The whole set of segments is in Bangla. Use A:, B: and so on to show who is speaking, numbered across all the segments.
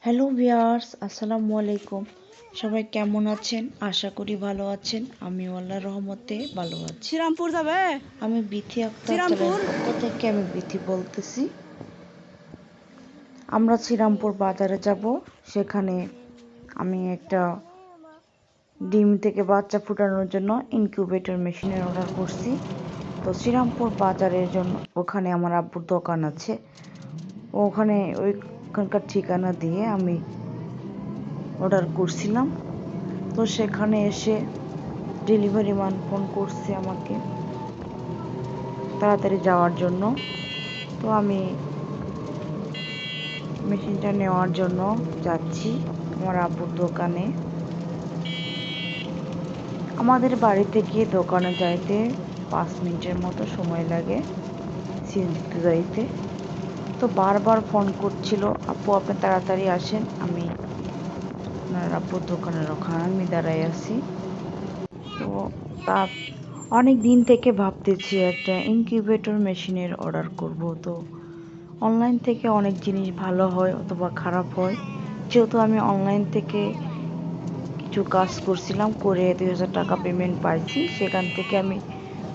A: হ্যালো ভিউয়ার্স, আসসালামু আলাইকুম। সবাই কেমন আছেন? আশা করি ভালো আছেন। আমি আল্লাহর রহমতে ভালো আছি।
B: শ্রীরামপুর যাবে?
A: আমি বিথি আক্তার
B: শ্রীরামপুর
A: চ্যানেলের পক্ষ থেকে আমি বিথি বলতেছি। আমরা শ্রীরামপুর বাজারে যাব। সেখানে আমি একটা ডিম থেকে বাচ্চা ফুটানোর জন্য ইনকিউবেটর মেশিনের অর্ডার করছি। তো শ্রীরামপুর বাজারের জন্য ওখানে আমার আব্বুর দোকান আছে। ওখানে ওইখানকার ঠিকানা দিয়ে আমি অর্ডার করছিলাম। তো সেখানে এসে ডেলিভারি ম্যান ফোন করছে আমাকে তাড়াতাড়ি যাওয়ার জন্য। তো আমি মেশিনটা নেওয়ার জন্য যাচ্ছি আমার আব্বুর দোকানে। আমাদের বাড়ি থেকে দোকানে যাইতে 5 মিনিটের মতো সময় লাগে সিএনজিতে যাইতে। তো বারবার ফোন করছিল, আপু আপনি তাড়াতাড়ি আসেন, আমি আপনার আব্বুর দোকানের ওখানে আমি দাঁড়াই আছি। তো তা অনেক দিন থেকে ভাবতেছি একটা ইনকিউবেটর মেশিনের অর্ডার করব। তো অনলাইন থেকে অনেক জিনিস ভালো হয় অথবা খারাপ হয়। যেহেতু আমি অনলাইন থেকে কিছু কাজ করছিলাম, করে 2000 টাকা পেমেন্ট পাইছি। সেখান থেকে আমি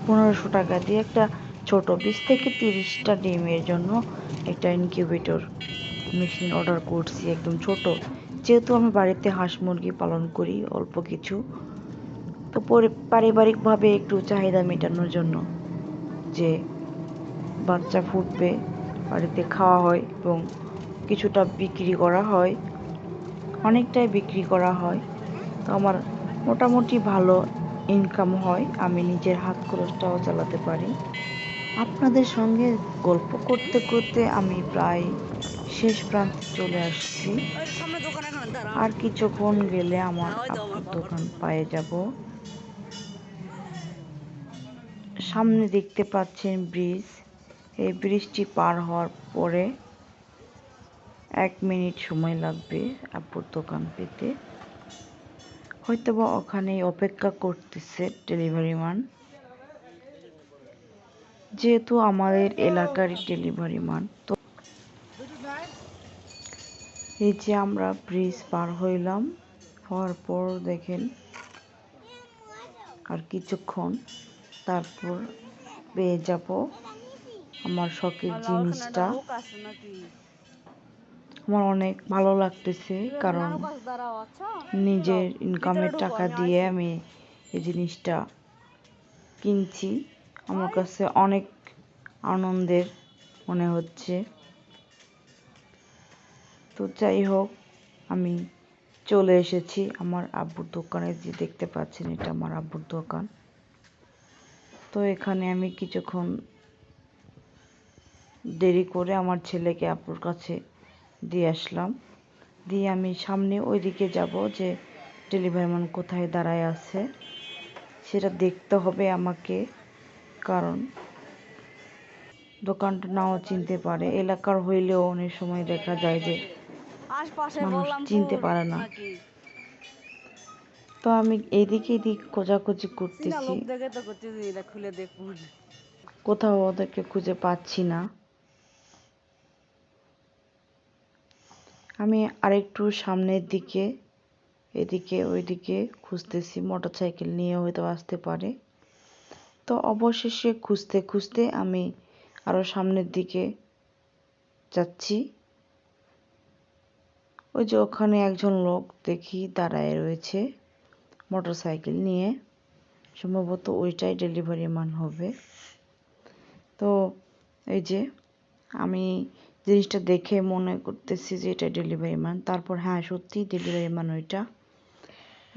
A: 1500 টাকা দিয়ে একটা ছোট 20 থেকে 30টা ডিমের জন্য একটা ইনকিউবেটর মেশিন অর্ডার করছি, একদম ছোট। যেহেতু আমি বাড়িতে হাঁস মুরগি পালন করি অল্প কিছু, তো পারিবারিকভাবে একটু চাহিদা মেটানোর জন্য যে বাচ্চা ফুটবে, বাড়িতে খাওয়া হয় এবং কিছুটা বিক্রি করা হয়, অনেকটাই বিক্রি করা হয়। তো আমার মোটামুটি ভালো ইনকাম হয়, আমি নিজের হাত খরচটাও চালাতে পারি। আপনাদের সঙ্গে গল্প করতে করতে আমি প্রায় শেষ প্রান্তে চলে আসছি। আর কিছুক্ষণ গেলে আমার আব্বুর দোকান পেয়ে যাব। সামনে দেখতে পাচ্ছেন ব্রিজ। এই ব্রিজটি পার হওয়ার পরে 1 মিনিট সময় লাগবে আব্বুর দোকান পেতে। হয়তোবা ওখানেই অপেক্ষা করতেছে ডেলিভারি ম্যান, যেহেতু আমাদের এলাকারই ডেলিভারি ম্যান। তো এই যে আমরা ব্রিজ পার হইলাম, হওয়ার পর দেখেন আর কিছুক্ষণ, তারপর পেয়ে যাব আমার শখের জিনিসটা। আমার অনেক ভালো লাগতেছে, কারণ নিজের ইনকামের টাকা দিয়ে আমি এই জিনিসটা কিনছি। আমার কাছে অনেক আনন্দের মনে হচ্ছে। তো যাই হোক, আমি চলে এসেছি আমার আব্বুর দোকানে। যে দেখতে পাচ্ছেন, এটা আমার আব্বুর দোকান। তো এখানে আমি কিছুক্ষণ দেরি করে আমার ছেলেকে আব্বুর কাছে দিয়ে আসলাম। দিয়ে আমি সামনে ওইদিকে যাব, যে ডেলিভারি ম্যান কোথায় দাঁড়ায় আছে সেটা দেখতে হবে আমাকে, কারণ দোকানটা নাও চিনতে পারে। এলাকার হইলেও অনেক সময় দেখা যায় যে মানুষ চিনতে পারে না। তো আমি এইদিকে এদিক খোঁজাখুঁজি করতেছি, কোথাও ওদেরকে খুঁজে পাচ্ছি না। আমি আরেকটু সামনের দিকে এদিকে ওইদিকে খুঁজতেছি, মোটরসাইকেল নিয়ে হয়তো আসতে পারে। তো অবশেষে খুঁজতে খুঁজতে আমি আরো সামনের দিকে যাচ্ছি। ওই যে ওখানে একজন লোক দেখি দাঁড়ায় রয়েছে মোটরসাইকেল নিয়ে, সম্ভবত ওইটাই ডেলিভারি ম্যান হবে। তো এই যে আমি জিনিসটা দেখে মনে করতেছি যে এটা ডেলিভারি ম্যান। তারপর হ্যাঁ, সত্যিই ডেলিভারি ম্যান ওইটা।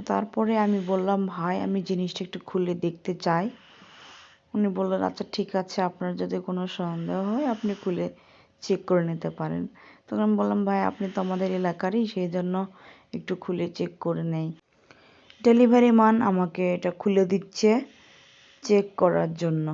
A: তারপরে আমি বললাম, ভাই আমি জিনিসটা একটু খুলে দেখতে চাই। উনি বললেন, আচ্ছা ঠিক আছে, আপনার যদি কোনো সন্দেহ হয় আপনি খুলে চেক করে নিতে পারেন। তখন আমি বললাম, ভাই আপনি তো আমাদের এলাকারই, সেই জন্য একটু খুলে চেক করে নেই। ডেলিভারি ম্যান আমাকে এটা খুলে দিচ্ছে চেক করার জন্য।